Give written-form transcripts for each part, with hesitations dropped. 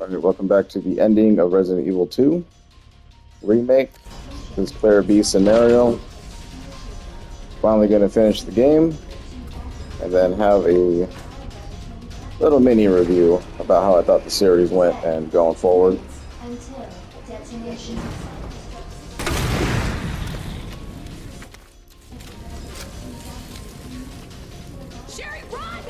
Alright, welcome back to the ending of Resident Evil 2 Remake. This Claire B scenario. Finally going to finish the game and then have a little mini review about how I thought the series went and going forward. Until detonation. Sherry, run!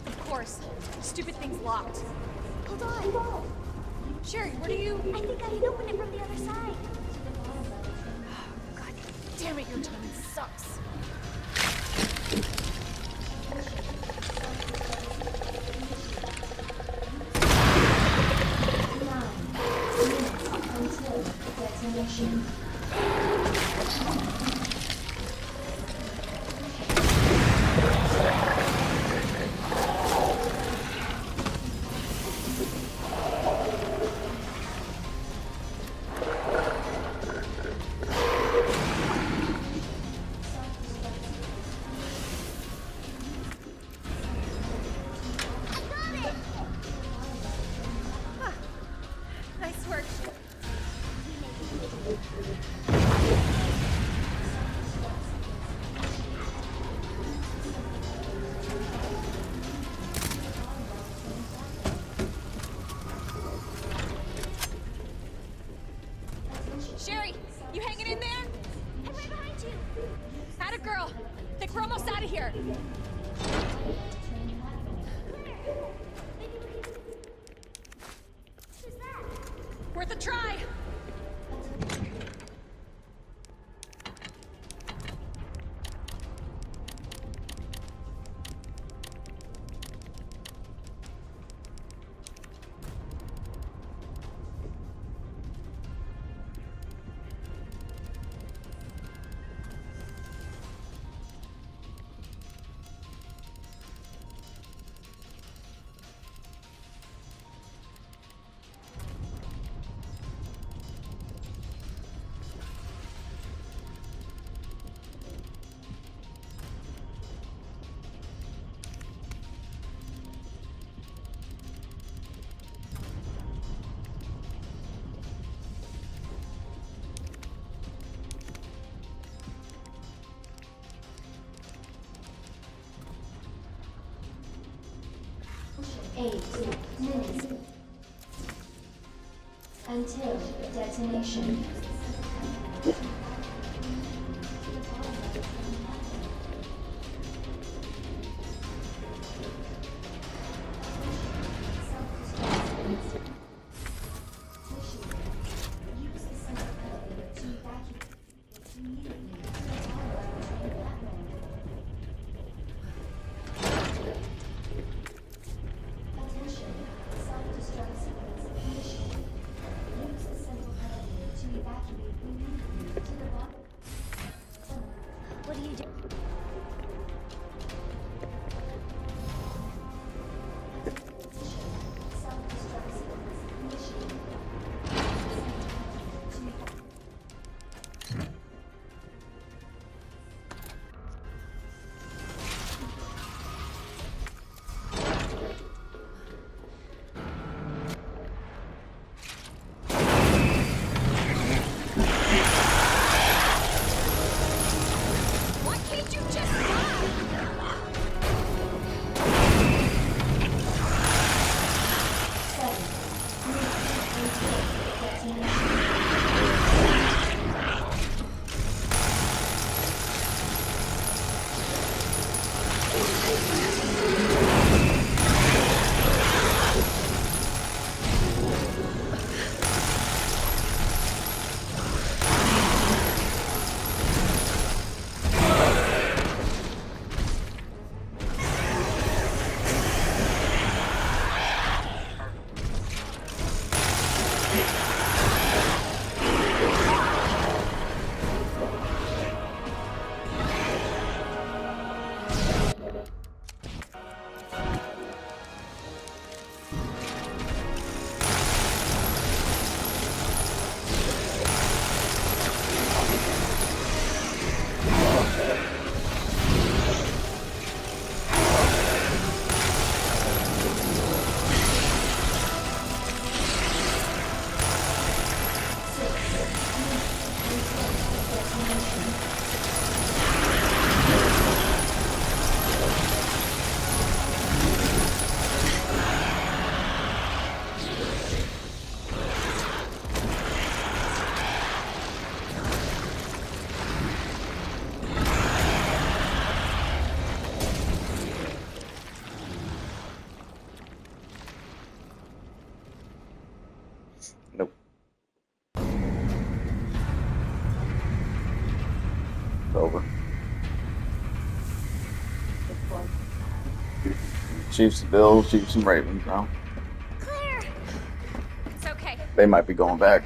Of course. Stupid thing's locked. Hold on. Sherry, where do you... I think I can open it from the other side. God damn it, your timing sucks. Until detonation. Nice work. Sherry, you hanging in there? I'm right behind you. Atta girl. Think we're almost out of here. Who's that? Worth a try. Eight minutes. Until detonation. Chiefs and Bills, Chiefs and Ravens now. Claire! It's okay. They might be going back.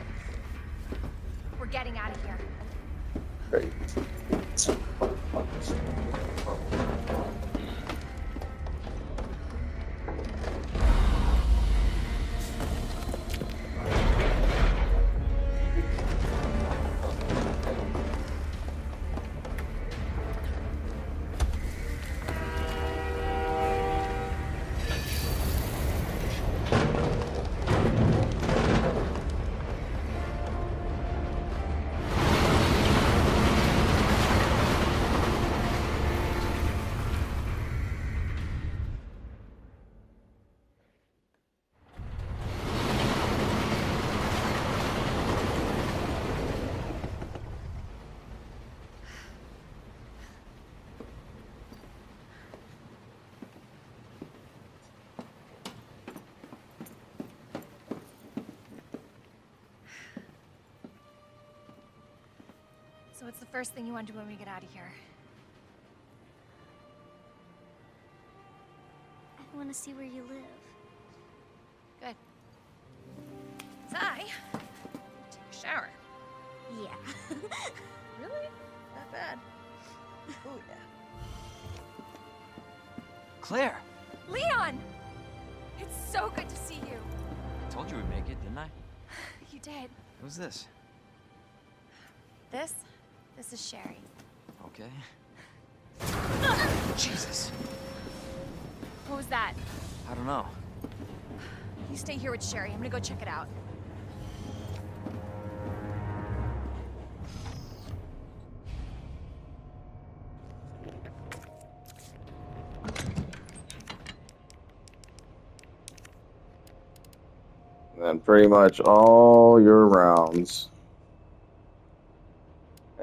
We're getting out of here. Great. So what's the first thing you want to do when we get out of here? I want to see where you live. Good. I take a shower. Yeah. Really? That bad? Oh yeah. Claire! Leon! It's so good to see you. I told you we'd make it, didn't I? You did. Who's this? This is Sherry. Okay. Jesus! What was that? I don't know. You stay here with Sherry. I'm gonna go check it out. And then pretty much all your rounds.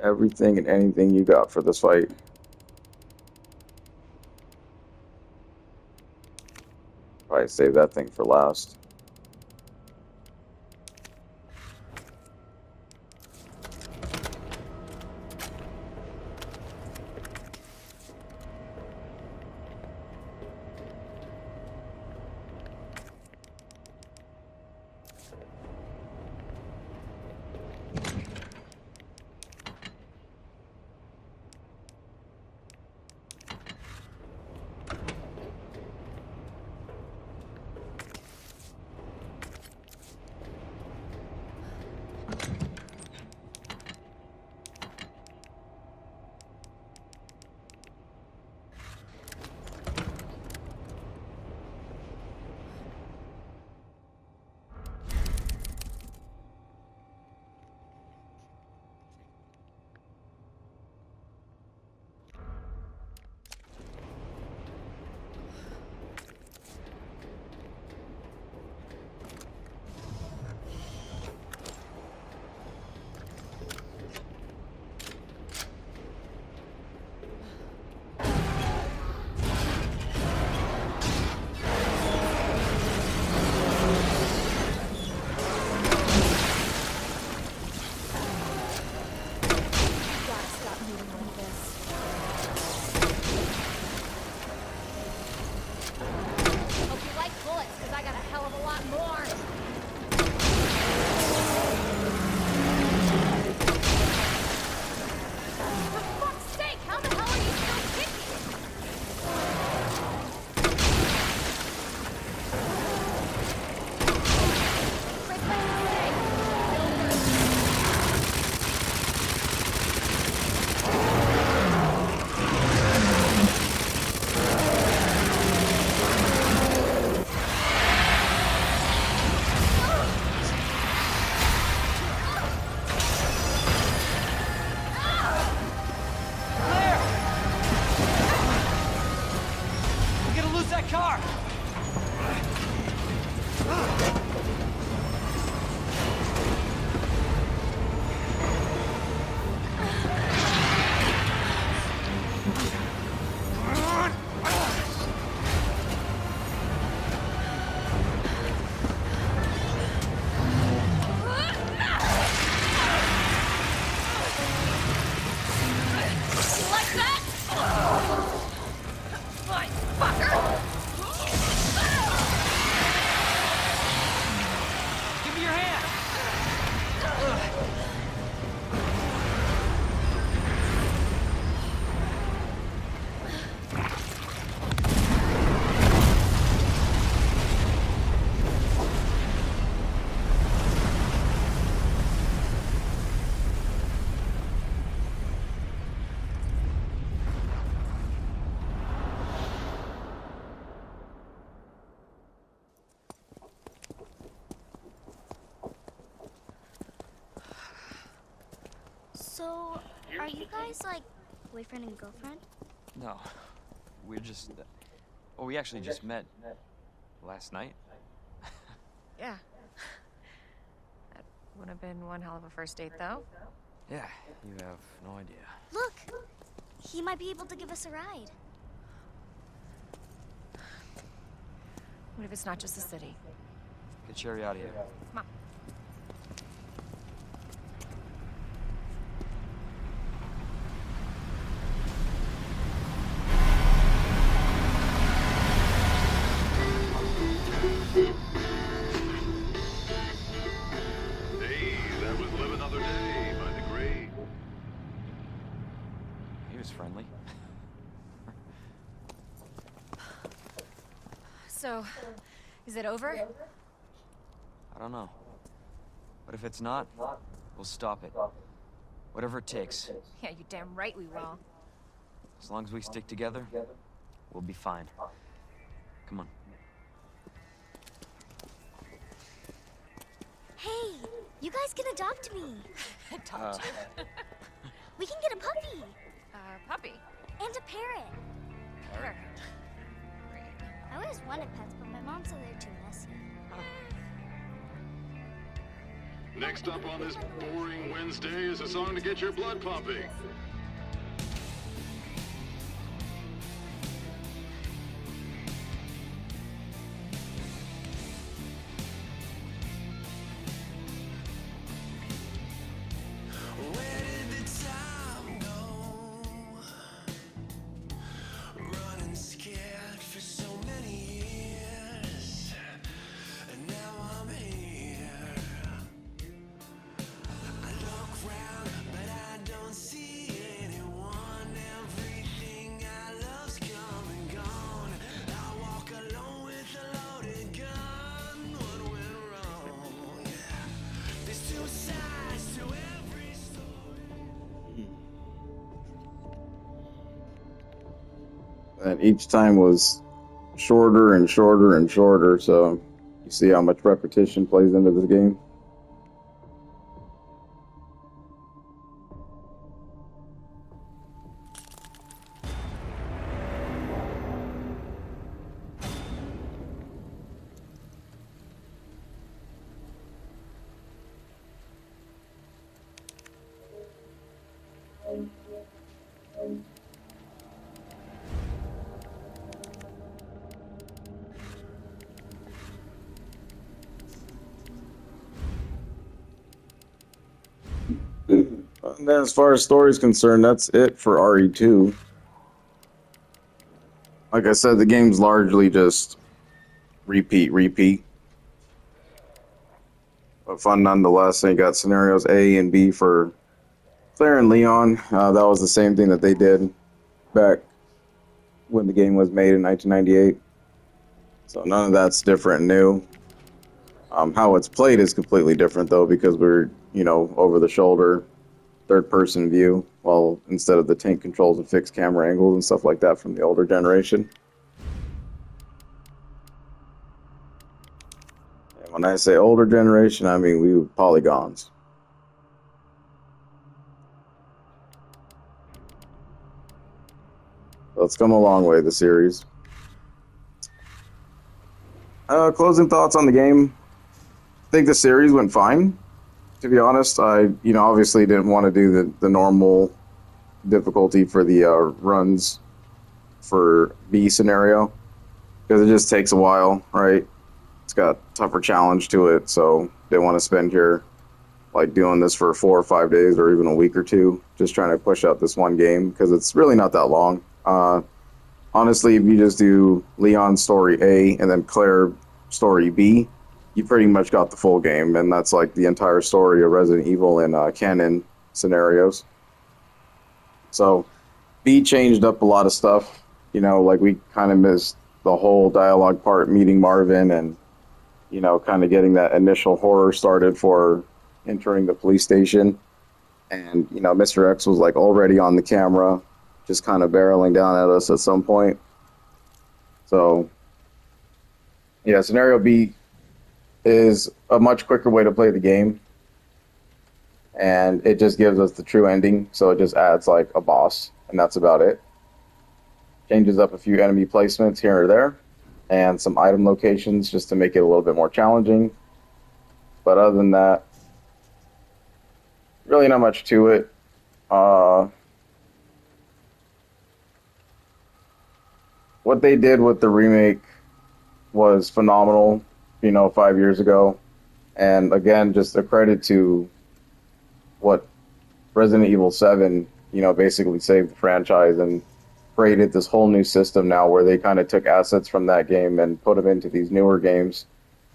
Everything and anything you got for this fight. Probably save that thing for last. So, are you guys like boyfriend and girlfriend? No, we're just. Oh, we actually just met last night. Yeah. That would have been one hell of a first date, though. Yeah, you have no idea. Look! He might be able to give us a ride. What if it's not just the city? Get Sherry out of here. Come on. Hey, that was Live Another Day by the great. He was friendly. So, is it over? I don't know. But if it's not, we'll stop it. Whatever it takes. Yeah, you damn right we will. As long as we stick together, we'll be fine. Come on. Hey, you guys can adopt me. Adopt you. We can get a puppy Puppy. and a parrot. Parrot. I always wanted pets, but my mom said they're too messy. Next up on this boring Wednesday is a song to get your blood pumping. And each time was shorter and shorter and shorter, so you see how much repetition plays into this game. And then as far as story is concerned, that's it for RE2. Like I said, the game's largely just repeat. But fun nonetheless. And you got scenarios A and B for Claire and Leon. That was the same thing that they did back when the game was made in 1998. So none of that's different and new. How it's played is completely different, though, because we're, over the shoulder, third-person view, while instead of the tank controls and fixed camera angles and stuff like that from the older generation. And when I say older generation, I mean we polygons. So it's come a long way, the series. Closing thoughts on the game. I think the series went fine. To be honest, I obviously didn't want to do the normal difficulty for the runs for B scenario because it just takes a while, right? It's got tougher challenge to it, so they want to spend here like doing this for 4 or 5 days or even a week or two, just trying to push out this one game because it's really not that long. Honestly, if you just do Leon story A and then Claire story B, you pretty much got the full game, and that's like the entire story of Resident Evil in canon scenarios. So B changed up a lot of stuff, like we kind of missed the whole dialogue part, meeting Marvin and, kind of getting that initial horror started for entering the police station. And, Mr. X was like already on the camera, just kind of barreling down at us at some point. So, yeah, scenario B is a much quicker way to play the game. and it just gives us the true ending. So it just adds like a boss, and that's about it. Changes up a few enemy placements here or there, and some item locations just to make it a little bit more challenging. But other than that, really not much to it. What they did with the remake was phenomenal, 5 years ago. And again, just a credit to what Resident Evil 7, basically saved the franchise and created this whole new system now where they kind of took assets from that game and put them into these newer games.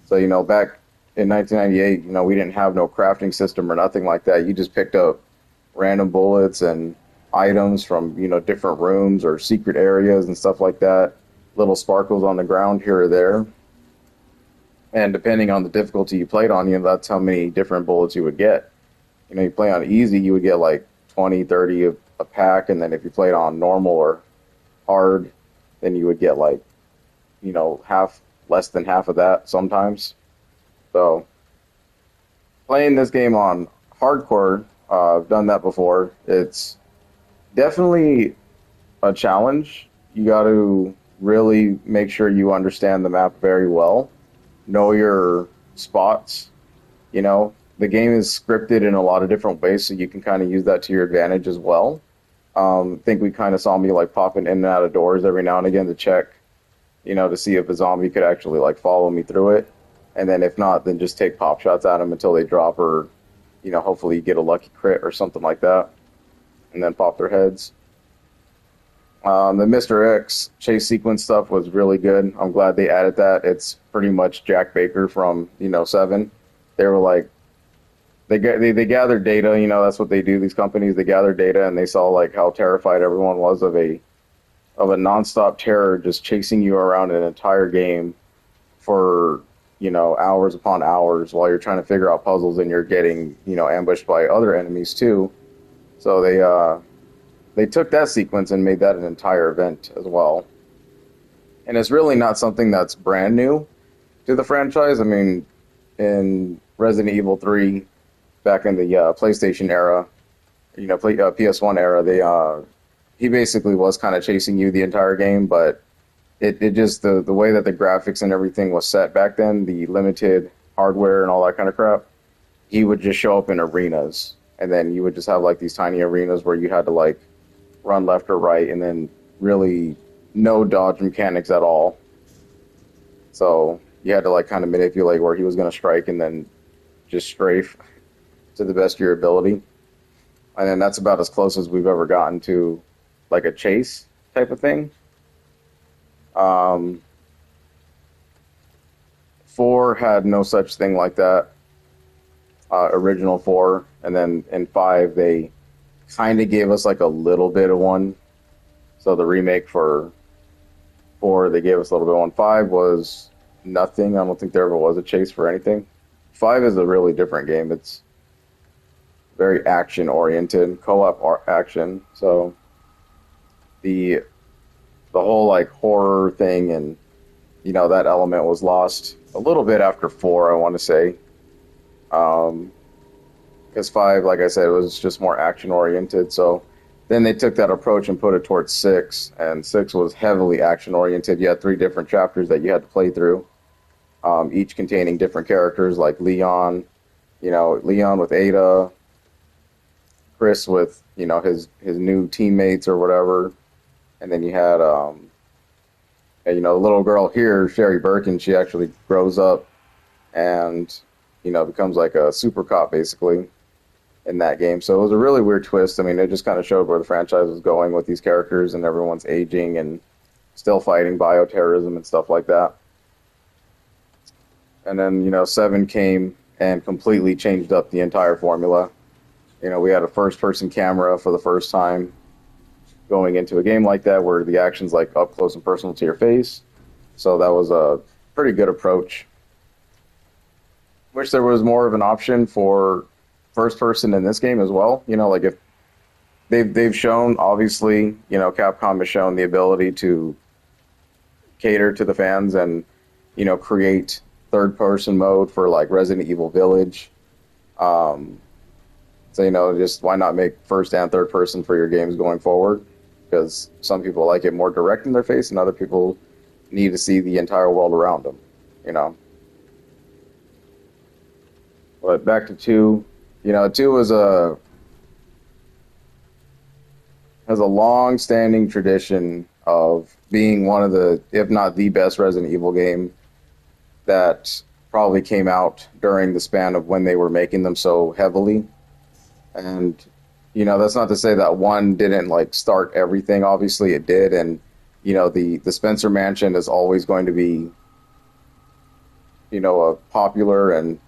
So, back in 1998, we didn't have no crafting system or nothing like that. You just picked up random bullets and items from, different rooms or secret areas and stuff like that. Little sparkles on the ground here or there. And depending on the difficulty you played on, that's how many different bullets you would get. You play on easy, you would get like 20, 30 a pack, and then if you played on normal or hard, then you would get like, less than half of that sometimes. So, playing this game on hardcore, I've done that before. It's definitely a challenge. You got to really make sure you understand the map very well. Know your spots. The game is scripted in a lot of different ways, so you can kind of use that to your advantage as well. I think we kind of saw me like popping in and out of doors every now and again to check, to see if a zombie could actually like follow me through it. And then if not, then just take pop shots at them until they drop, or, hopefully you get a lucky crit or something like that, and then pop their heads. The Mr. X chase sequence stuff was really good. I'm glad they added that. It's pretty much Jack Baker from 7. They were like, they gathered data. That's what they do. These companies, they gather data, and they saw like how terrified everyone was of a nonstop terror just chasing you around an entire game for hours upon hours while you're trying to figure out puzzles, and you're getting ambushed by other enemies too. So they took that sequence and made that an entire event as well. And it's really not something that's brand new to the franchise. I mean, in Resident Evil 3, back in the PlayStation era, PS1 era, he basically was kind of chasing you the entire game, but it just, the way that the graphics and everything was set back then, the limited hardware and all that kind of crap, he would just show up in arenas. And then you would just have like these tiny arenas where you had to like run left or right, and then really no dodge mechanics at all. So you had to like kind of manipulate where he was going to strike and then just strafe to the best of your ability. And then that's about as close as we've ever gotten to like a chase type of thing. 4 had no such thing like that. Original 4, and then in 5 they kind of gave us like a little bit of one. So the remake for 4, they gave us a little bit of one. 5 was nothing. I don't think there ever was a chase for anything. 5 is a really different game. It's very action oriented, co-op action. So the whole like horror thing and that element was lost a little bit after 4, I want to say. Because 5, like I said, was just more action oriented. So then they took that approach and put it towards 6, and 6 was heavily action oriented. You had 3 different chapters that you had to play through, each containing different characters like Leon, Leon with Ada, Chris with his new teammates or whatever, and then you had the little girl here, Sherry Birkin. She actually grows up and becomes like a super cop basically in that game. So it was a really weird twist. I mean, it just kind of showed where the franchise was going with these characters, and everyone's aging and still fighting bioterrorism and stuff like that. And then 7 came and completely changed up the entire formula. We had a first-person camera for the first time going into a game like that, where the action's like up close and personal to your face. So that was a pretty good approach. Wish there was more of an option for first person in this game as well. Like if they've shown, obviously, Capcom has shown the ability to cater to the fans and create third person mode for like Resident Evil Village. So So, just why not make first and third person for your games going forward? Because some people like it more direct in their face, and other people need to see the entire world around them, you know. But back to 2, 2 has a long-standing tradition of being one of the, if not the best Resident Evil game that probably came out during the span of when they were making them so heavily. And, that's not to say that 1 didn't, like, start everything. Obviously it did, and, the Spencer Mansion is always going to be, a popular and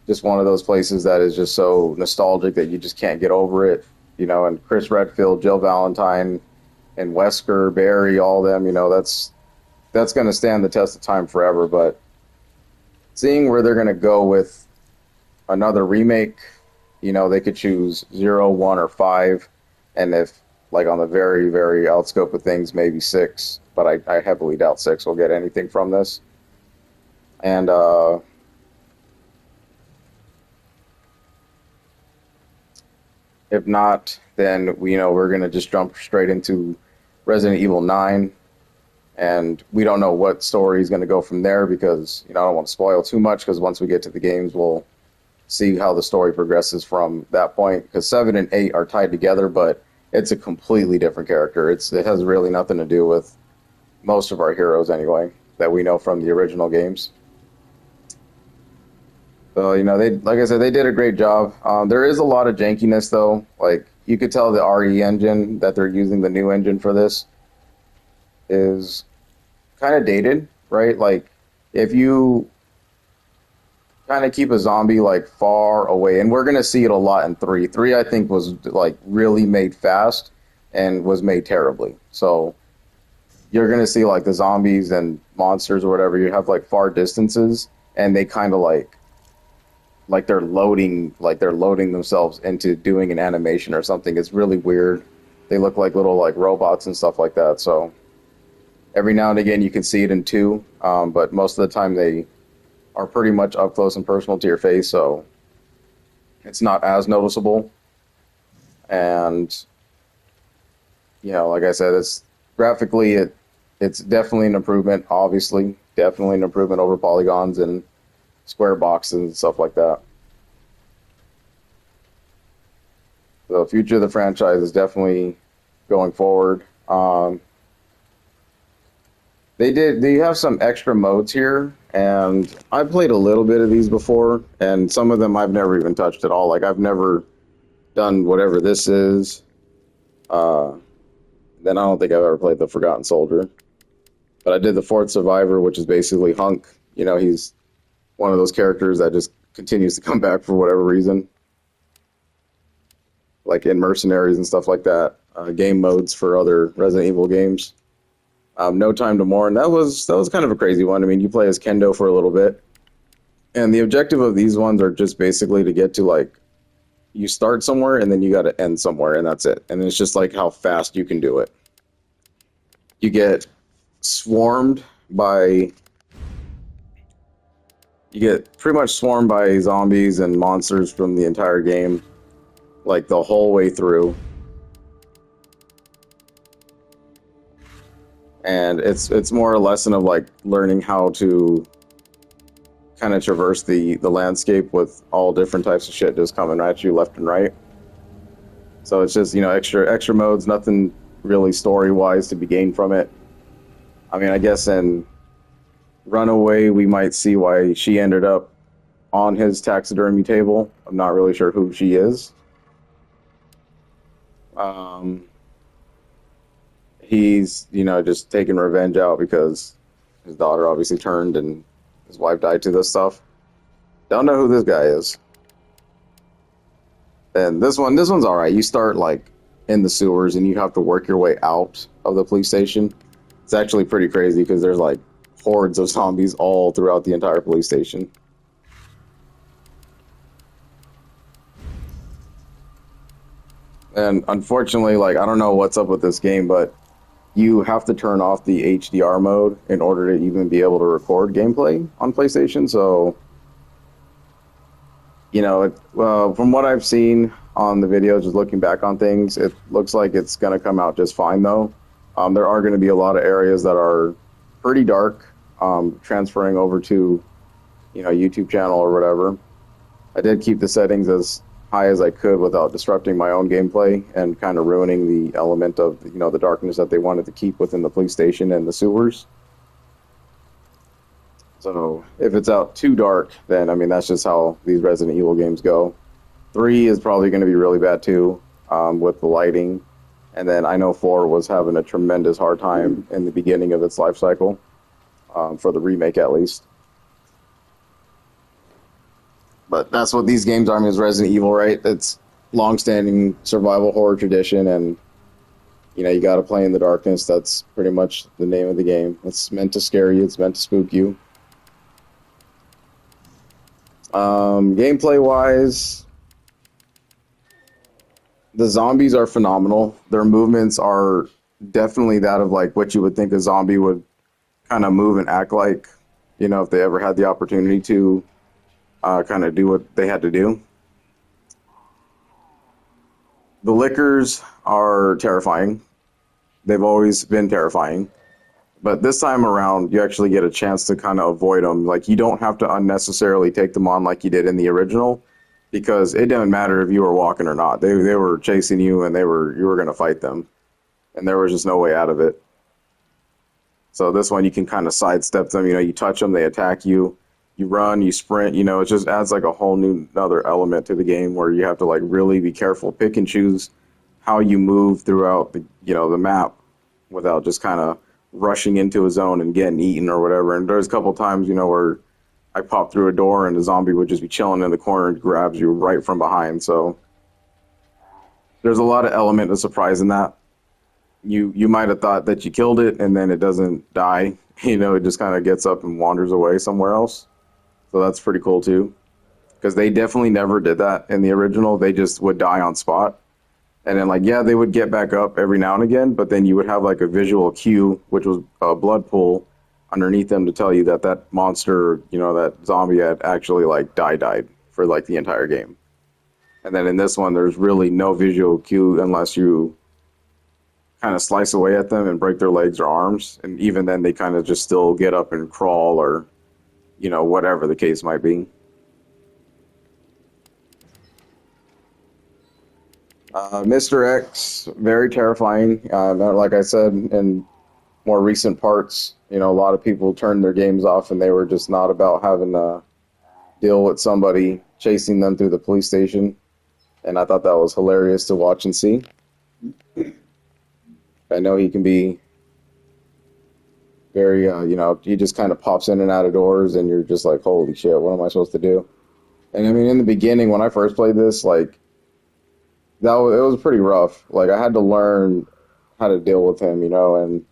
just one of those places that is just so nostalgic that you just can't get over it. And Chris Redfield, Jill Valentine, and Wesker, Barry, all them, that's going to stand the test of time forever. But seeing where they're going to go with another remake, they could choose 0, 1, or 5, and if, like, on the very, very outscope of things, maybe 6, but I heavily doubt 6 will get anything from this. And, if not, then we're gonna just jump straight into Resident Evil 9, and we don't know what story is gonna go from there because I don't want to spoil too much, because once we get to the games, we'll see how the story progresses from that point. Because 7 and 8 are tied together, but it's a completely different character. It has really nothing to do with most of our heroes anyway that we know from the original games. So, they, like I said, they did a great job. There is a lot of jankiness, though. Like, you could tell the RE engine that they're using, the new engine for this, is kind of dated, right? Like, if you kind of keep a zombie, like, far away, and we're going to see it a lot in 3. 3, I think, was, like, really made fast and was made terribly. So, you're going to see, like, the zombies and monsters or whatever, you have, like, far distances, and they kind of, like they're loading themselves into doing an animation or something. It's really weird. They look like little, like, robots and stuff like that. So every now and again you can see it in 2, but most of the time they are pretty much up close and personal to your face, so it's not as noticeable. And like I said, it's graphically it's definitely an improvement. Obviously, definitely an improvement over polygons and square boxes and stuff like that. The future of the franchise is definitely going forward. They have some extra modes here, and I played a little bit of these before, and some of them I've never even touched at all. Like, I've never done whatever this is. Then I don't think I've ever played the Forgotten Soldier. But I did the Fourth Survivor, which is basically Hunk. He's one of those characters that just continues to come back for whatever reason, like in Mercenaries and stuff like that. Game modes for other Resident Evil games. No Time to Mourn, that was kind of a crazy one. I mean, you play as Kendo for a little bit, and the objective of these ones are just basically to get to, like, you start somewhere and then you got to end somewhere, and that's it. And it's just like how fast you can do it. You get swarmed by You get pretty much swarmed by zombies and monsters from the entire game, like the whole way through. And it's more a lesson of, like, learning how to kind of traverse the landscape with all different types of shit just coming at you left and right. So it's just, extra modes, nothing really story-wise to be gained from it. I mean, I guess in Runaway, we might see why she ended up on his taxidermy table. I'm not really sure who she is. He's, just taking revenge out because his daughter obviously turned and his wife died to this stuff. Don't know who this guy is. And this one's alright. You start, like, in the sewers and you have to work your way out of the police station. It's actually pretty crazy because there's, like, hordes of zombies all throughout the entire police station. And unfortunately, like, I don't know what's up with this game, but you have to turn off the HDR mode in order to even be able to record gameplay on PlayStation. So, from what I've seen, on the video, just looking back on things. It looks like it's going to come out just fine, though. There are going to be a lot of areas that are pretty dark, transferring over to, YouTube channel or whatever. I did keep the settings as high as I could without disrupting my own gameplay and kind of ruining the element of, the darkness that they wanted to keep within the police station and the sewers. So if it's out too dark, then, I mean, that's just how these Resident Evil games go. 3 is probably going to be really bad, too, with the lighting. And then I know 4 was having a tremendous hard time in the beginning of its life cycle, for the remake at least. But that's what these games are. I mean, it's Resident Evil, right? It's long-standing survival horror tradition, and, you got to play in the darkness. That's pretty much the name of the game. It's meant to scare you. It's meant to spook you. Gameplay-wise, the zombies are phenomenal. Their movements are definitely that of, like, what you would think a zombie would kind of move and act like, if they ever had the opportunity to kind of do what they had to do. The lickers are terrifying. They've always been terrifying. But this time around, you actually get a chance to kind of avoid them. Like, you don't have to unnecessarily take them on like you did in the original, because it didn't matter if you were walking or not. They were chasing you, and you were going to fight them. And there was just no way out of it. So this one, you can kind of sidestep them. You touch them, they attack you. You run, you sprint. It just adds like a whole new another element to the game where you have to like really be careful, pick and choose how you move throughout the map without just kind of rushing into a zone and getting eaten or whatever. And there's a couple times, where I pop through a door and the zombie would just be chilling in the corner and grabs you right from behind. So there's a lot of element of surprise in that. You might have thought that you killed it, and then it doesn't die. It just kind of gets up and wanders away somewhere else. So that's pretty cool too, because they definitely never did that in the original. They just would die on spot. And then, like, yeah, they would get back up every now and again, but then you would have like a visual cue, which was a blood pool underneath them to tell you that that monster, that zombie had actually like died for like the entire game. And then in this one, there's really no visual cue unless you kind of slice away at them and break their legs or arms. And even then, they kind of just still get up and crawl or, whatever the case might be. Mr. X, very terrifying. Like I said, in more recent parts, a lot of people turned their games off and they were just not about having to deal with somebody chasing them through the police station. And I thought that was hilarious to watch and see. I know he can be very, he just kind of pops in and out of doors and you're just like, holy shit, what am I supposed to do? And I mean, in the beginning, when I first played this, like, it was pretty rough. Like, I had to learn how to deal with him, and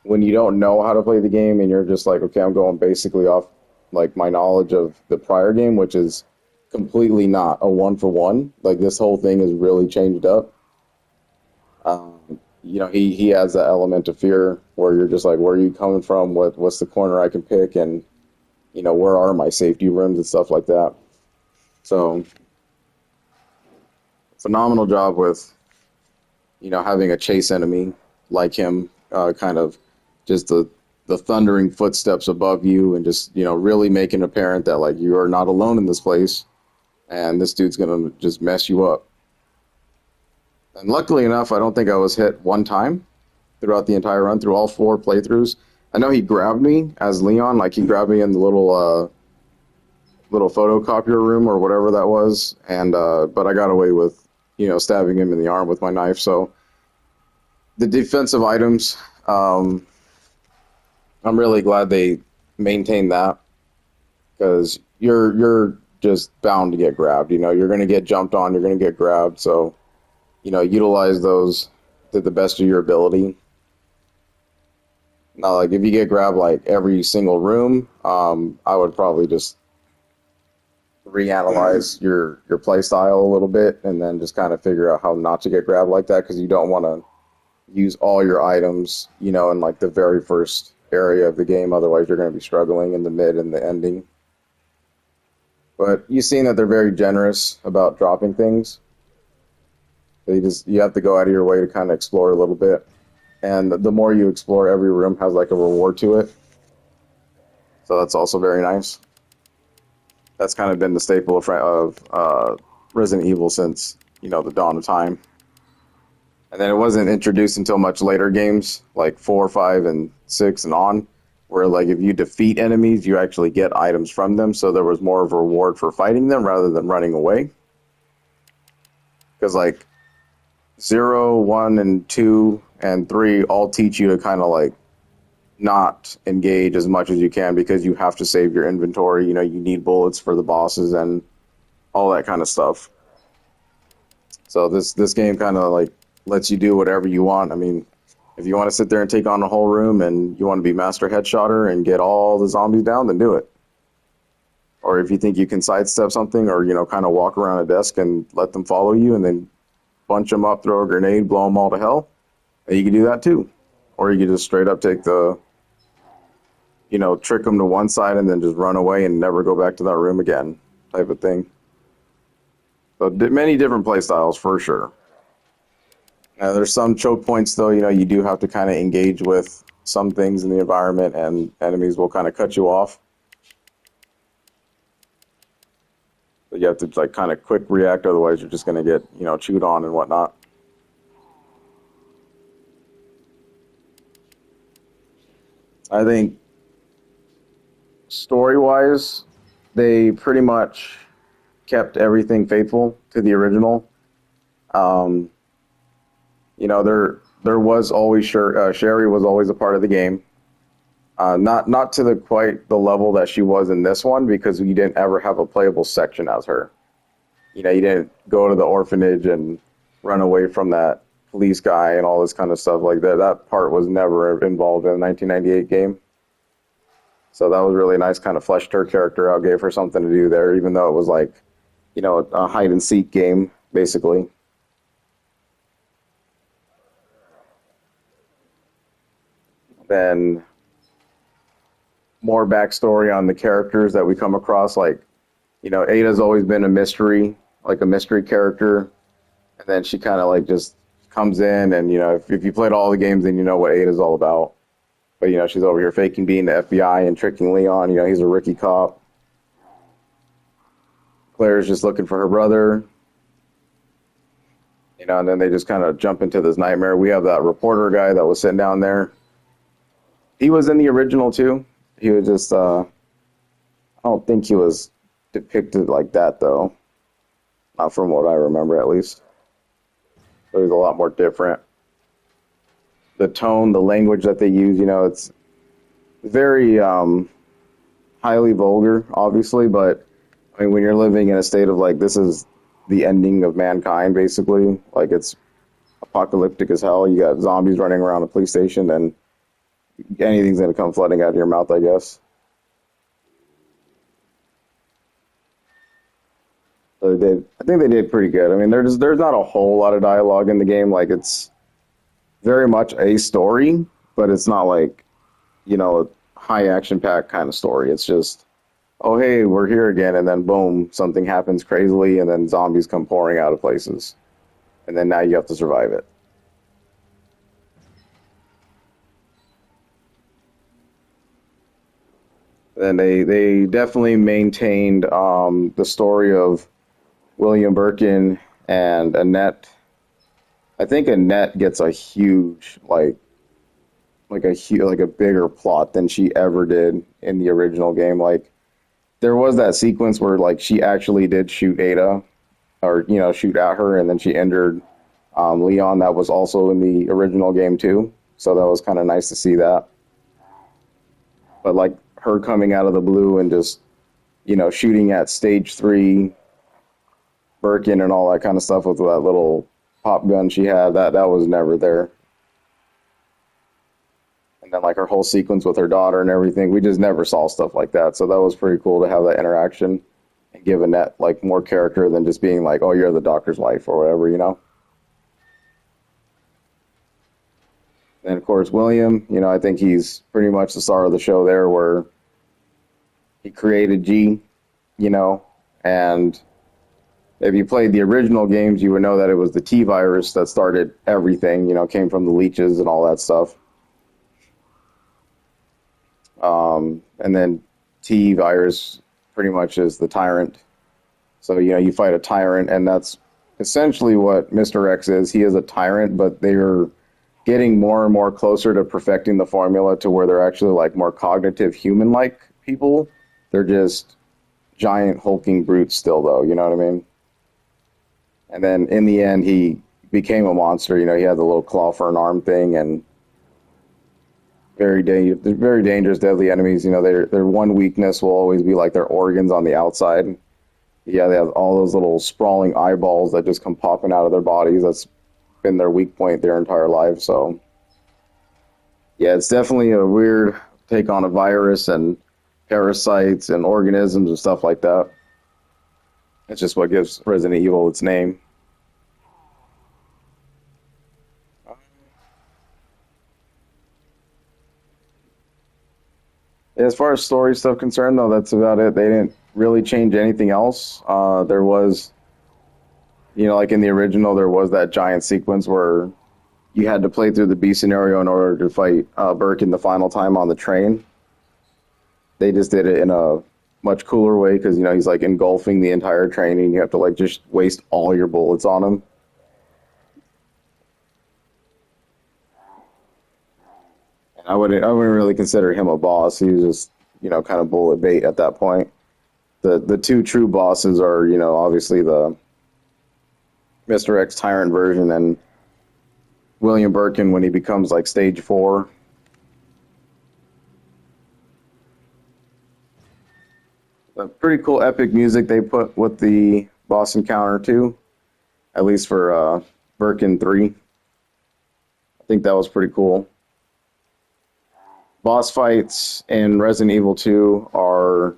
when you don't know how to play the game and you're just like, okay, I'm going basically off, like, my knowledge of the prior game, which is completely not a one-for-one. Like, this whole thing is really changed up. He has that element of fear where you're just like, where are you coming from? What's the corner I can pick? And, where are my safety rooms and stuff like that? So, phenomenal job with, having a chase enemy like him, kind of just the thundering footsteps above you and just, really making apparent that, like, you are not alone in this place and this dude's going to just mess you up. And luckily enough, I don't think I was hit one time throughout the entire run, through all 4 playthroughs. I know he grabbed me as Leon, like he grabbed me in the little photocopier room or whatever that was, and but I got away with, stabbing him in the arm with my knife. So the defensive items, I'm really glad they maintained that, because you're just bound to get grabbed. You're going to get jumped on, you're going to get grabbed. So, utilize those to the best of your ability. Now, like, if you get grabbed, like, every single room, I would probably just reanalyze your play style a little bit and then just kind of figure out how not to get grabbed like that, because you don't want to use all your items, in, like, the very first area of the game. Otherwise, you're going to be struggling in the mid and the ending. But you've seen that they're very generous about dropping things. You have to go out of your way to kind of explore a little bit. And the more you explore, every room has like a reward to it. So that's also very nice. That's kind of been the staple of Resident Evil since, the dawn of time. And then it wasn't introduced until much later games, like 4, 5, and 6 and on, where like if you defeat enemies, you actually get items from them. So there was more of a reward for fighting them rather than running away. Because like 0, 1, and 2, and 3 all teach you to kind of like not engage as much as you can because you have to save your inventory. You need bullets for the bosses and all that kind of stuff. So this game kind of like lets you do whatever you want. I mean, if you want to sit there and take on the whole room and you want to be master headshotter and get all the zombies down, then do it. Or if you think you can sidestep something or, kind of walk around a desk and let them follow you and then bunch them up, throw a grenade, blow them all to hell, then you can do that too. Or you can just straight up take trick them to one side and then just run away and never go back to that room again type of thing. So many different play styles for sure. There's some choke points though, you do have to kind of engage with some things in the environment and enemies will kind of cut you off. But you have to like kind of quick react, otherwise you're just going to get, chewed on and whatnot. I think story-wise, they pretty much kept everything faithful to the original. There was always Sherry was always a part of the game. Not to quite the level that she was in this one, because you didn't ever have a playable section as her. You didn't go to the orphanage and run away from that police guy and all this kind of stuff like that. That part was never involved in the 1998 game. So that was really nice, kind of fleshed her character out, gave her something to do there, even though it was like, a hide and seek game, basically. Then more backstory on the characters that we come across, like, Ada's always been a mystery character, and then she kind of like just comes in, and if you played all the games, then you know what Ada's all about. But she's over here faking being the FBI and tricking Leon. He's a rookie cop. Claire's just looking for her brother. And then they just kind of jump into this nightmare. We have that reporter guy that was sitting down there. He was in the original too. He was just, I don't think he was depicted like that though. Not from what I remember, at least. It was a lot more different. The tone, the language that they use, it's very highly vulgar, obviously, but I mean, when you're living in a state of like, this is the ending of mankind, basically, like it's apocalyptic as hell. You got zombies running around a police station, and anything's going to come flooding out of your mouth, I guess. So I think they did pretty good. I mean, there's not a whole lot of dialogue in the game. Like, it's very much a story, but it's not like, a high action pack kind of story. It's just, oh, hey, we're here again, and then boom, something happens crazily, and then zombies come pouring out of places. And then now you have to survive it. And they definitely maintained the story of William Birkin and Annette. I think Annette gets a huge, like a bigger plot than she ever did in the original game. Like, there was that sequence where like she actually did shoot Ada, or shoot at her, and then she injured Leon. That was also in the original game too. So that was kind of nice to see that. But like her coming out of the blue and just shooting at stage 3 Birkin and all that kind of stuff with that little pop gun she had, that was never there. And then like her whole sequence with her daughter and everything, we just never saw stuff like that. So that was pretty cool to have that interaction and give Annette like more character than just being like, oh, you're the doctor's wife or whatever. And of course, William, I think he's pretty much the star of the show there, where he created G, And if you played the original games, you would know that it was the T virus that started everything, came from the leeches and all that stuff. And then T virus pretty much is the tyrant. So, you fight a tyrant, and that's essentially what Mr. X is. He is a tyrant, but they're getting more and more closer to perfecting the formula to where they're actually like more cognitive human-like people. They're just giant hulking brutes still, though, you know what I mean? And then in the end, he became a monster. He had the little claw for an arm thing, and very dangerous, deadly enemies. Their one weakness will always be like their organs on the outside. Yeah, they have all those little sprawling eyeballs that just come popping out of their bodies. That's been their weak point their entire life. So, yeah, it's definitely a weird take on a virus and parasites and organisms and stuff like that. It's just what gives Resident Evil its name. As far as story stuff concerned, though, that's about it. They didn't really change anything else. There was, like in the original, there was that giant sequence where you had to play through the B scenario in order to fight Birkin the final time on the train. They just did it in a much cooler way because, he's like engulfing the entire train and you have to like just waste all your bullets on him. And I wouldn't really consider him a boss. He was just, kind of bullet bait at that point. The two true bosses are, obviously the Mr. X Tyrant version and William Birkin when he becomes like stage 4. A pretty cool epic music they put with the boss encounter too, at least for Birkin 3. I think that was pretty cool. Boss fights in Resident Evil 2 are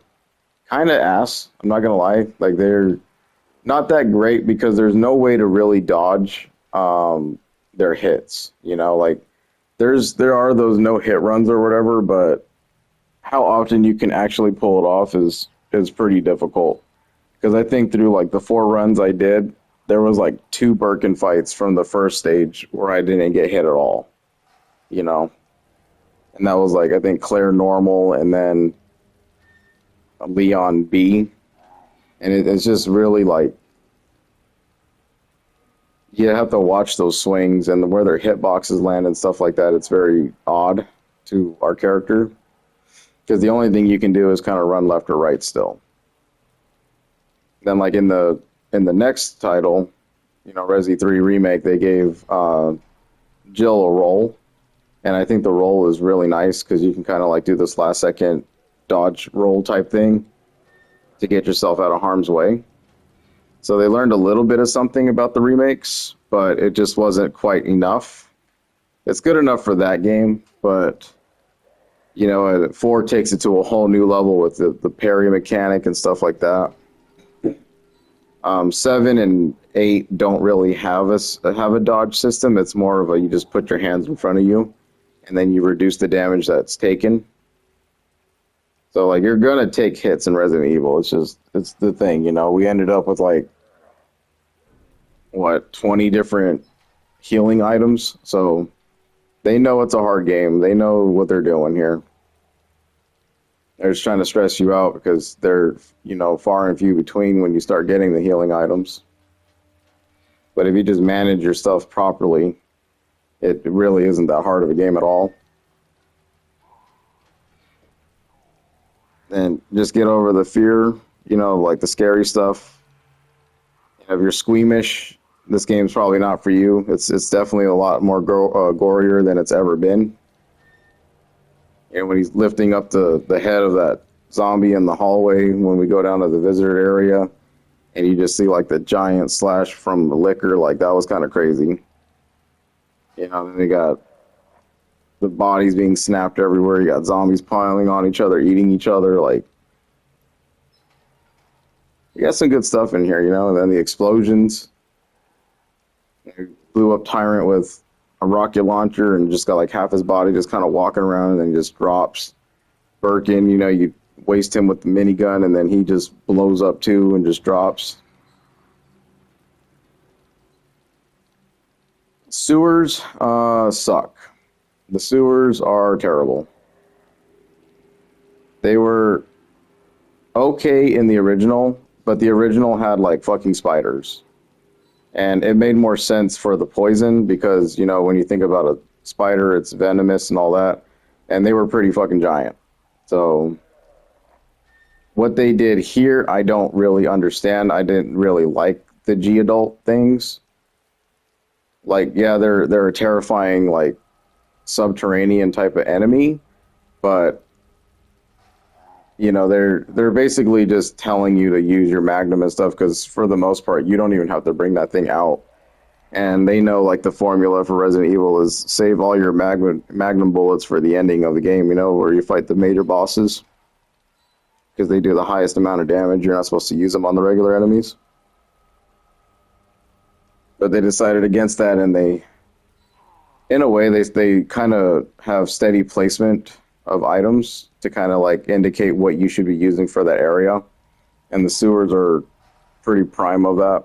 kind of ass. I'm not gonna lie. Like, they're not that great because there's no way to really dodge their hits. Like there are those no hit runs or whatever, but how often you can actually pull it off is pretty difficult. Because I think through like the 4 runs I did, there was like 2 Birkin fights from the first stage where I didn't get hit at all. And that was like, I think, Claire normal and then Leon B. And it's just really like, you have to watch those swings and where their hitboxes land and stuff like that. It's very odd to our character. Because the only thing you can do is kind of run left or right still. Then like in the next title, Resi 3 Remake, they gave Jill a roll. And I think the roll is really nice because you can kind of like do this last second dodge roll type thing to get yourself out of harm's way. So they learned a little bit of something about the remakes, but it just wasn't quite enough. It's good enough for that game, but 4 takes it to a whole new level with the parry mechanic and stuff like that. 7 and 8 don't really have a dodge system. It's more of a, you just put your hands in front of you and then you reduce the damage that's taken. So like, you're gonna take hits in Resident Evil. It's the thing, we ended up with like 20 different healing items. So they know it's a hard game. They know what they're doing here. They're just trying to stress you out because they're, far and few between when you start getting the healing items. But if you just manage your stuff properly, it really isn't that hard of a game at all. And just get over the fear, like the scary stuff. If you're squeamish, this game's probably not for you. It's definitely a lot more gorier than it's ever been. And when he's lifting up the head of that zombie in the hallway when we go down to the visitor area, and you just see like the giant slash from the liquor, like that was kind of crazy. Then they got the bodies being snapped everywhere. You got zombies piling on each other, eating each other. Like, you got some good stuff in here, And then the explosions. They blew up Tyrant with a rocket launcher and just got like half his body just kind of walking around and then he just drops. Birkin, you waste him with the minigun, and then he just blows up too and just drops. Sewers suck. The sewers are terrible. They were okay in the original, but the original had like fucking spiders. And it made more sense for the poison because, you know, when you think about a spider, it's venomous and all that. And they were pretty fucking giant. So what they did here, I don't really understand. I didn't really like the G-adult things. Like, yeah, they're a terrifying, like, subterranean type of enemy, but you know, they're basically just telling you to use your magnum and stuff, because for the most part you don't even have to bring that thing out, and they know like the formula for Resident Evil is save all your magnum bullets for the ending of the game, you know, where you fight the major bosses, because they do the highest amount of damage. You're not supposed to use them on the regular enemies, but they decided against that, and they, in a way, they kind of have steady placement of items to kind of like indicate what you should be using for that area, and the sewers are pretty prime of that.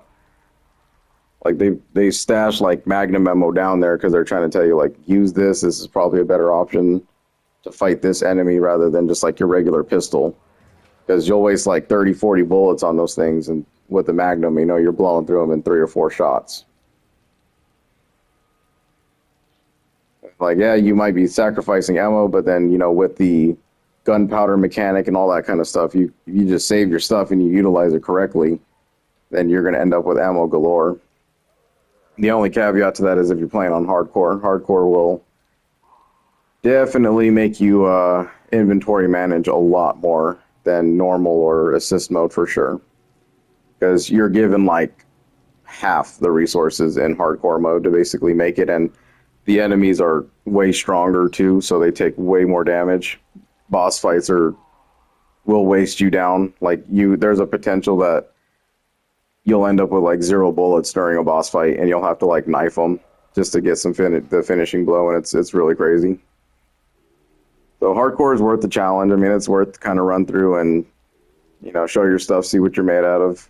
Like they stash like magnum ammo down there because they're trying to tell you like, use this. This is probably a better option to fight this enemy rather than just like your regular pistol, because you'll waste like 30-40 bullets on those things, and with the magnum, you know, you're blowing through them in 3 or 4 shots. Like, yeah, you might be sacrificing ammo, but then, you know, with the gunpowder mechanic and all that kind of stuff, you just save your stuff and you utilize it correctly, then you're going to end up with ammo galore. The only caveat to that is if you're playing on hardcore. Hardcore will definitely make you inventory manage a lot more than normal or assist mode for sure, because you're given like half the resources in hardcore mode to basically make it, and the enemies are way stronger too, so they take way more damage. Boss fights will waste you down. Like, there's a potential that you'll end up with like 0 bullets during a boss fight, and you'll have to like knife them just to get the finishing blow, and it's really crazy. So hardcore is worth the challenge. I mean, it's worth to kind of run through and, you know, show your stuff, see what you're made out of.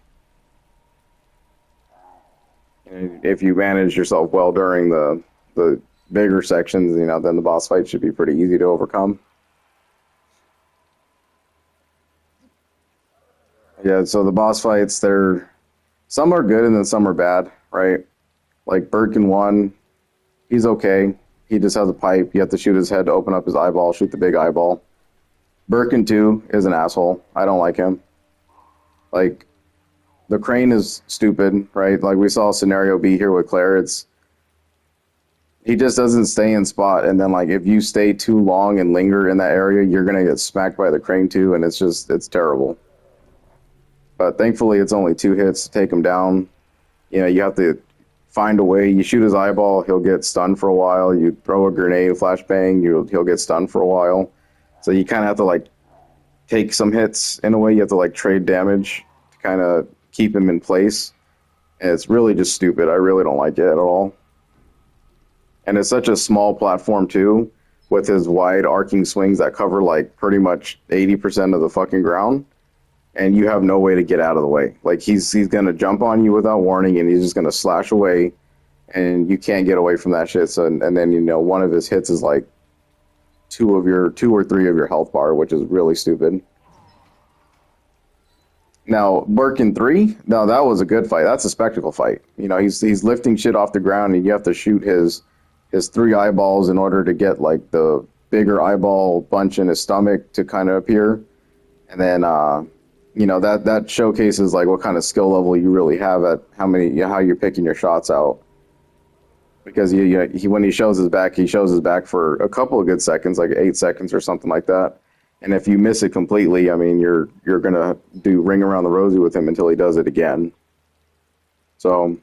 And if you manage yourself well during the bigger sections, you know, then the boss fight should be pretty easy to overcome. Yeah, so the boss fights, some are good and then some are bad, right? Like Birkin 1, he's okay. He just has a pipe. You have to shoot his head to open up his eyeball, shoot the big eyeball. Birkin 2 is an asshole. I don't like him. Like, the crane is stupid, right? Like we saw scenario B here with Claire. He just doesn't stay in spot, and then like if you stay too long and linger in that area, you're gonna get smacked by the crane too, and it's terrible. But thankfully, it's only 2 hits to take him down. You know, you have to find a way. You shoot his eyeball, he'll get stunned for a while. You throw a grenade, flashbang, he'll get stunned for a while. So you kind of have to like take some hits in a way. You have to like trade damage to kind of keep him in place. And it's really just stupid. I really don't like it at all. And it's such a small platform too, with his wide arcing swings that cover like pretty much 80% of the fucking ground. And you have no way to get out of the way. Like he's gonna jump on you without warning, and he's just gonna slash away, and you can't get away from that shit. So and then, you know, one of his hits is like 2 or 3 of your health bar, which is really stupid. Now Birkin 3, now that was a good fight. That's a spectacle fight. You know, he's lifting shit off the ground, and you have to shoot his 3 eyeballs in order to get like the bigger eyeball bunch in his stomach to kind of appear, and then you know, that showcases like what kind of skill level you really have at how you're picking your shots out. Because when he shows his back for a couple of good seconds, like 8 seconds or something like that. And if you miss it completely, I mean, you're gonna do ring around the rosy with him until he does it again. So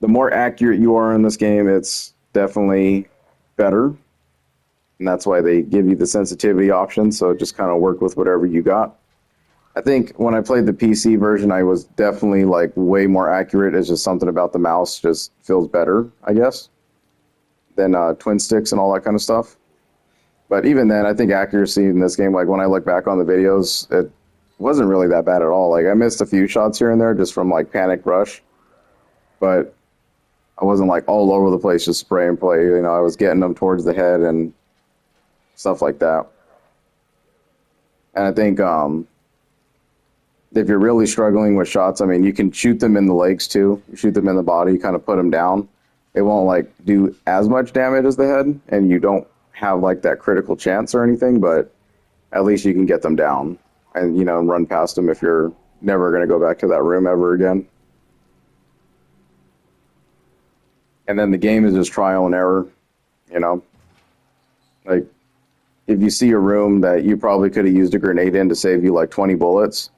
the more accurate you are in this game, it's definitely better. And that's why they give you the sensitivity option. So just kind of work with whatever you got. I think when I played the PC version, I was definitely like way more accurate. It's just something about the mouse just feels better, I guess, than twin sticks and all that kind of stuff. But even then, I think accuracy in this game, like when I look back on the videos, it wasn't really that bad at all. Like I missed a few shots here and there just from like panic rush, but I wasn't like all over the place just spray and play. You know, I was getting them towards the head and stuff like that. And I think if you're really struggling with shots, I mean, you can shoot them in the legs too. You shoot them in the body, kind of put them down. It won't like do as much damage as the head, and you don't have like that critical chance or anything, but at least you can get them down and, you know, run past them if you're never going to go back to that room ever again. And then the game is just trial and error, you know? Like, if you see a room that you probably could have used a grenade in to save you like 20 bullets,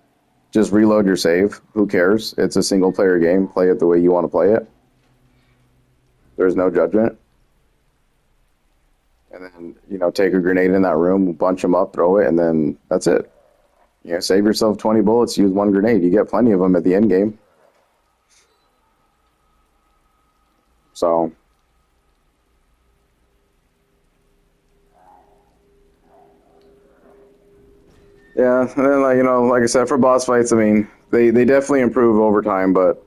just reload your save. Who cares? It's a single player game. Play it the way you want to play it. There's no judgment. And then, you know, take a grenade in that room, bunch them up, throw it, and then that's it. You know, save yourself 20 bullets, use one grenade. You get plenty of them at the end game. So, yeah, and then, like, you know, like I said, for boss fights, I mean, they definitely improve over time, but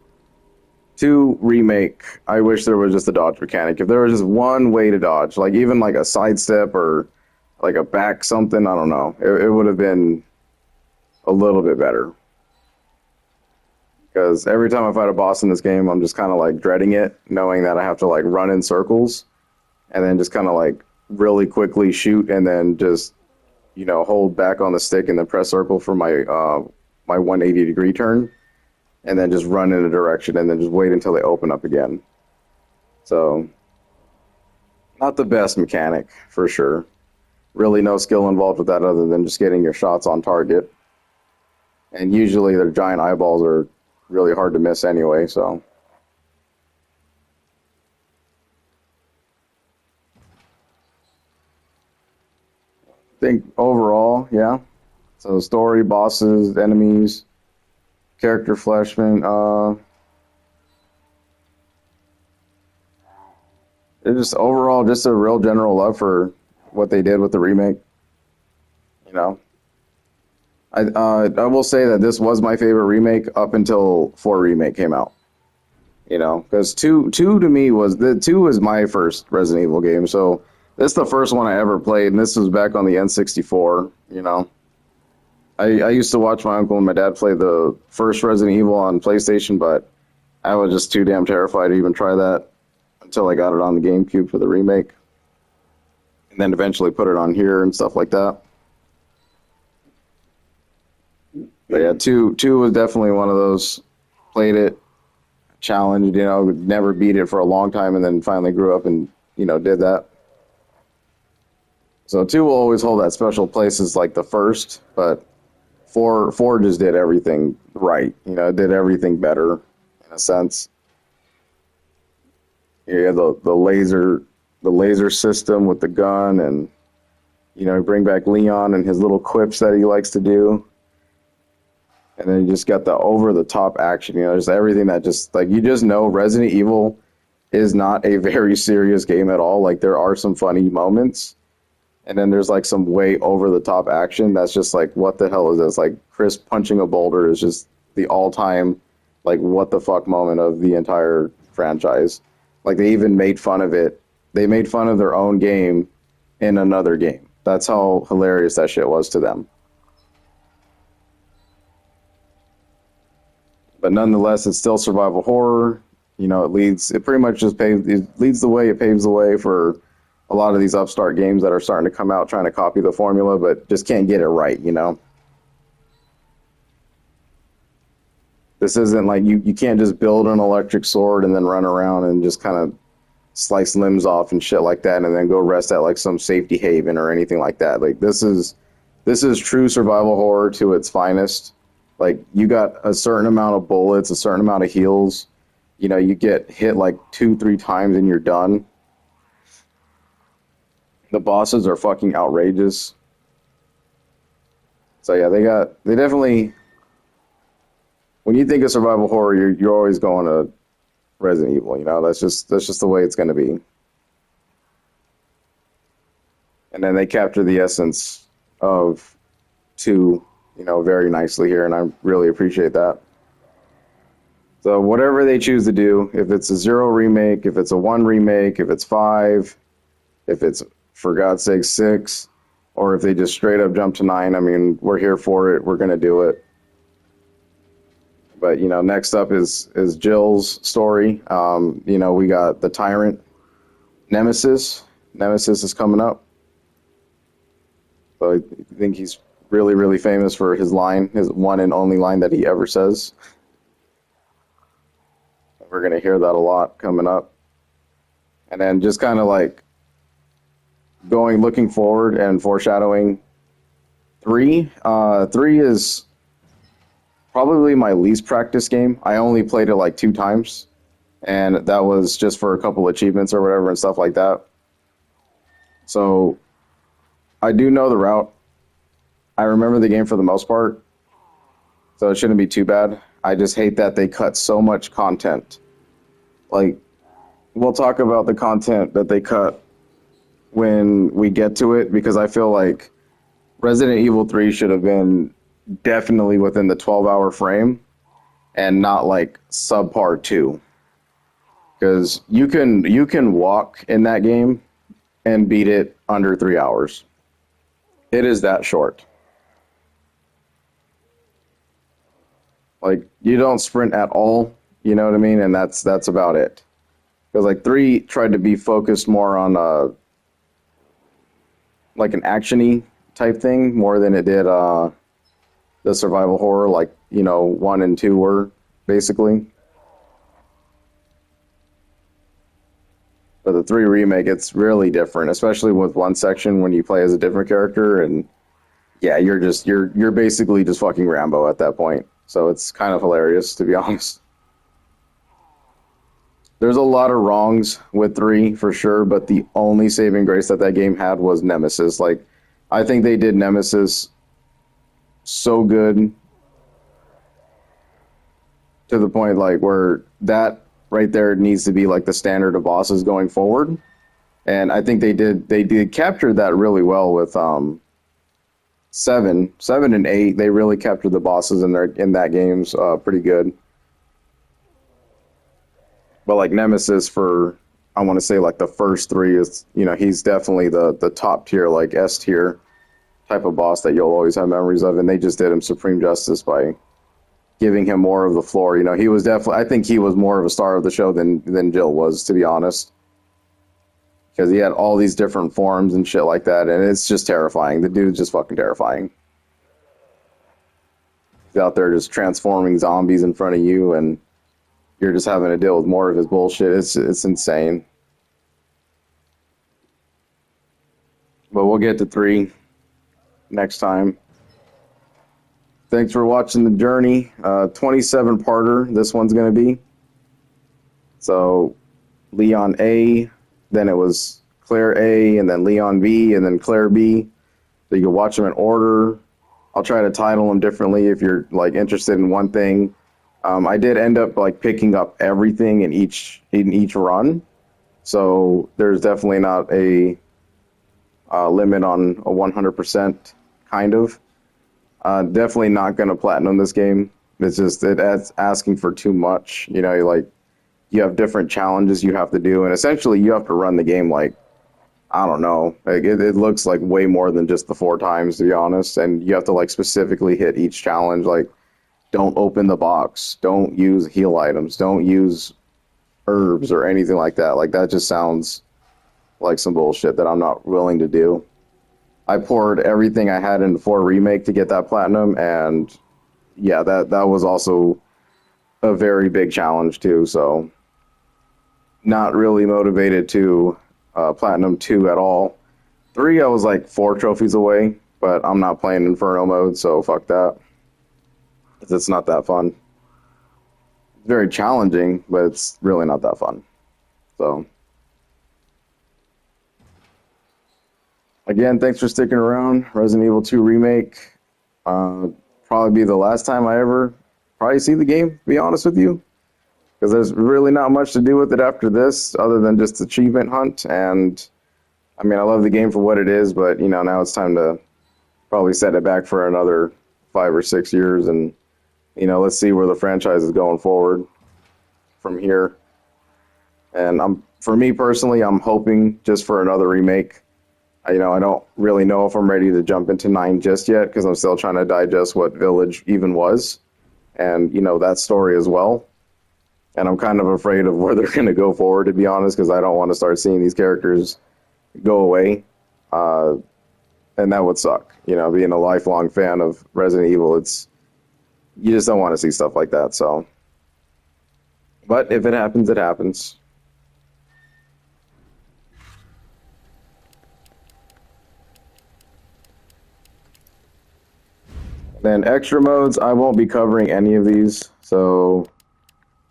to Remake, I wish there was just a dodge mechanic. If there was just one way to dodge, like even like a sidestep or like a back something, I don't know, it would have been a little bit better. Because every time I fight a boss in this game, I'm just kind of like dreading it, knowing that I have to like run in circles and then just kind of like really quickly shoot and then just, you know, hold back on the stick and then press circle for my my 180-degree turn, and then just run in a direction and then just wait until they open up again. So, not the best mechanic for sure. Really no skill involved with that other than just getting your shots on target. And usually their giant eyeballs are really hard to miss anyway, so. I think overall, yeah. So story, bosses, enemies, character fleshman, it's just overall just a real general love for what they did with the remake. You know, I will say that this was my favorite remake up until 4 Remake came out. You know, because two to me was my first Resident Evil game. So this is the first one I ever played, and this was back on the N64. You know, I used to watch my uncle and my dad play the first Resident Evil on PlayStation, but I was just too damn terrified to even try that until I got it on the GameCube for the remake, and then eventually put it on here and stuff like that. But yeah, two was definitely one of those. Played it, challenged, you know, never beat it for a long time, and then finally grew up and, you know, did that. So 2 will always hold that special place as like the first, but 4 just did everything right. You know, did everything better in a sense. Yeah, the laser system with the gun, and, you know, bring back Leon and his little quips that he likes to do. And then you just got the over-the-top action, you know, just everything that just, like, you just know Resident Evil is not a very serious game at all. Like, there are some funny moments, and then there's, like, some way over-the-top action that's just, like, what the hell is this? Like, Chris punching a boulder is just the all-time, like, what-the-fuck moment of the entire franchise. Like, they even made fun of it. They made fun of their own game in another game. That's how hilarious that shit was to them. But nonetheless, it's still survival horror. You know, it leads the way, it paves the way for a lot of these upstart games that are starting to come out trying to copy the formula, but just can't get it right, you know? This isn't like you can't just build an electric sword and then run around and just kind of slice limbs off and shit like that and then go rest at like some safety haven or anything like that. Like this is true survival horror to its finest. Like, you got a certain amount of bullets, a certain amount of heals. You know, you get hit like 2-3 times and you're done. The bosses are fucking outrageous. So yeah, they definitely, when you think of survival horror, you're always going to Resident Evil, you know? That's just the way it's going to be. And And then they capture the essence of 2, very nicely here, and I really appreciate that. So whatever they choose to do, if it's a 0 remake, if it's a 1 remake, if it's 5, if it's, for God's sake, 6, or if they just straight up jump to 9, I mean, we're here for it. We're going to do it. But, next up is Jill's story. We got the Tyrant, Nemesis. Nemesis is coming up. So I think he's really, really famous for his line, his one and only line that he ever says. We're going to hear that a lot coming up. And then just kind of like looking forward and foreshadowing 3. 3 is probably my least practiced game. I only played it like 2 times, and that was just for a couple achievements or whatever and stuff like that. So I do know the route. I remember the game for the most part, so it shouldn't be too bad. I just hate that they cut so much content. Like, we'll talk about the content that they cut when we get to it, because I feel like Resident Evil 3 should have been definitely within the 12-hour frame and not like subpar 2. Because you can walk in that game and beat it under 3 hours. It is that short. Like, you don't sprint at all, you know what I mean? And that's about it. Because like 3 tried to be focused more on like an action-y type thing more than it did the survival horror, like 1 and 2 were basically. But the 3 remake, it's really different, especially with one section when you play as a different character, and yeah, you're basically just fucking Rambo at that point. So it's kind of hilarious, to be honest. There's a lot of wrongs with 3 for sure, but the only saving grace that game had was Nemesis. Like, I think they did Nemesis so good to the point like where that right there needs to be like the standard of bosses going forward. And I think they did capture that really well with 7 and 8. They really captured the bosses in that game's pretty good. But like Nemesis, for I want to say like the first 3 is, he's definitely the top tier, like S tier type of boss that you'll always have memories of, and they just did him supreme justice by giving him more of the floor. He was definitely, I think he was more of a star of the show than Jill was, to be honest, because he had all these different forms and shit like that, and it's just terrifying. The dude's just fucking terrifying. He's out there just transforming zombies in front of you, and you're just having to deal with more of his bullshit. It's insane. But we'll get to 3 next time. Thanks for watching the journey. 27-parter this one's going to be. So Leon A, then it was Claire A, and then Leon B, and then Claire B. So you can watch them in order. I'll try to title them differently if you're like interested in one thing. I did end up like picking up everything in each run, so there's definitely not a limit on a 100%. Kind of. Definitely not going to platinum this game. It's just it's asking for too much. You have different challenges you have to do, and essentially you have to run the game like, I don't know. Like it looks like way more than just the 4 times, to be honest. And you have to like specifically hit each challenge. Like, don't open the box. Don't use heal items. Don't use herbs or anything like that. Like, that just sounds like some bullshit that I'm not willing to do. I poured everything I had into 4 Remake to get that platinum, and yeah, that was also a very big challenge too, so not really motivated to platinum 2 at all. 3, I was like 4 trophies away, but I'm not playing Inferno mode, so fuck that. It's not that fun. It's very challenging, but it's really not that fun. So again, thanks for sticking around. Resident Evil 2 Remake. Probably be the last time I ever probably see the game, to be honest with you. Because there's really not much to do with it after this, other than just achievement hunt. And I mean, I love the game for what it is, but you know, now it's time to probably set it back for another 5 or 6 years, and you know, let's see where the franchise is going forward from here. And for me personally, I'm hoping just for another remake. You know, I don't really know if I'm ready to jump into 9 just yet because I'm still trying to digest what Village even was, and you know that story as well. And I'm kind of afraid of where they're going to go forward, to be honest, because I don't want to start seeing these characters go away. And that would suck. You know, being a lifelong fan of Resident Evil, you just don't want to see stuff like that. So, but if it happens, it happens. Then extra modes, I won't be covering any of these, so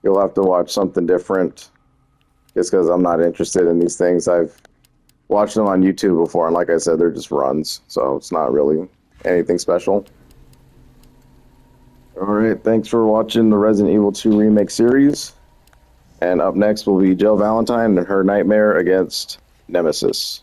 you'll have to watch something different. Just because I'm not interested in these things. I've watched them on YouTube before, and like I said, they're just runs, so it's not really anything special. Alright, thanks for watching the Resident Evil 2 Remake series. And up next will be Jill Valentine and her nightmare against Nemesis.